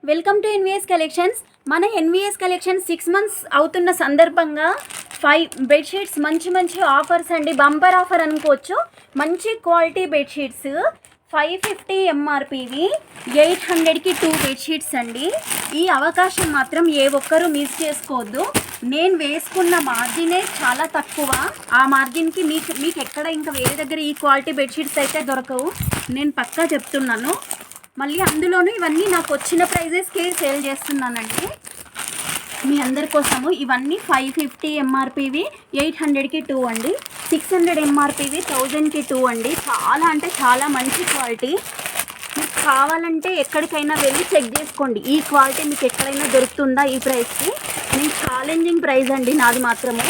Welcome to NVS collections. మన NVS collections 6 months అవుతున్న సందర్భంగా 5 బెడ్షీట్స్ మంచి ఆఫర్స్ అండి. బంపర్ ఆఫర్ అనుకోవచ్చు. మంచి క్వాలిటీ బెడ్షీట్స్ 550 ఎంఆర్పివి 800కి 2 బెడ్షీట్స్ అండి. ఈ అవకాశం మాత్రం ఏ ఒక్కరూ మిస్ చేసుకోవద్దు. నేను వేసుకున్న మార్జినే చాలా తక్కువ. ఆ మార్జిన్కి మీకు ఎక్కడ ఇంకా వేరే దగ్గర ఈ క్వాలిటీ బెడ్షీట్స్ అయితే దొరకవు. నేను పక్కా చెప్తున్నాను. మళ్ళీ అందులోనూ ఇవన్నీ నాకు వచ్చిన ప్రైజెస్కి సేల్ చేస్తున్నానండి మీ అందరి కోసము. ఇవన్నీ 550 ఎంఆర్పివి 800కి 2 అండి. 600 ఎంఆర్పివి 1000కి 2 అండి. చాలా అంటే చాలా మంచి క్వాలిటీ. మీకు కావాలంటే ఎక్కడికైనా వెళ్ళి చెక్ చేసుకోండి. ఈ క్వాలిటీ మీకు ఎక్కడైనా దొరుకుతుందా ఈ ప్రైస్కి. నేను ఛాలెంజింగ్ ప్రైస్ అండి నాది మాత్రము.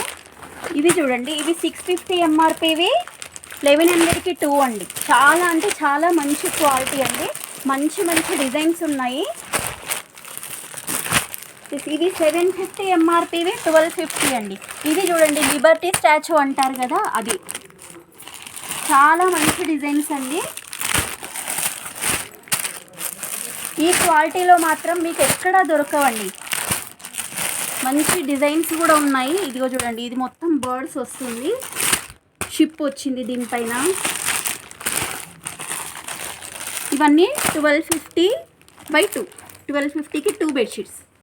ఇవి చూడండి, ఇవి 650 ఎంఆర్పివి 1100కి 2 అండి. చాలా అంటే చాలా మంచి క్వాలిటీ అండి. మంచి డిజైన్స్ ఉన్నాయి. ఇది 750 ఎంఆర్పివి 1250 అండి. ఇది చూడండి, లిబర్టీ స్టాచ్యూ అంటారు కదా, అది చాలా మంచి డిజైన్స్ అండి. ఈ క్వాలిటీలో మాత్రం మీకు ఎక్కడా దొరకవండి. మంచి డిజైన్స్ కూడా ఉన్నాయి. ఇదిగో చూడండి, ఇది మొత్తం బర్డ్స్ వస్తుంది, షిప్ వచ్చింది దీనిపైన. ఇవన్నీ 1250/2 1250కి 2 బెడ్షీట్స్.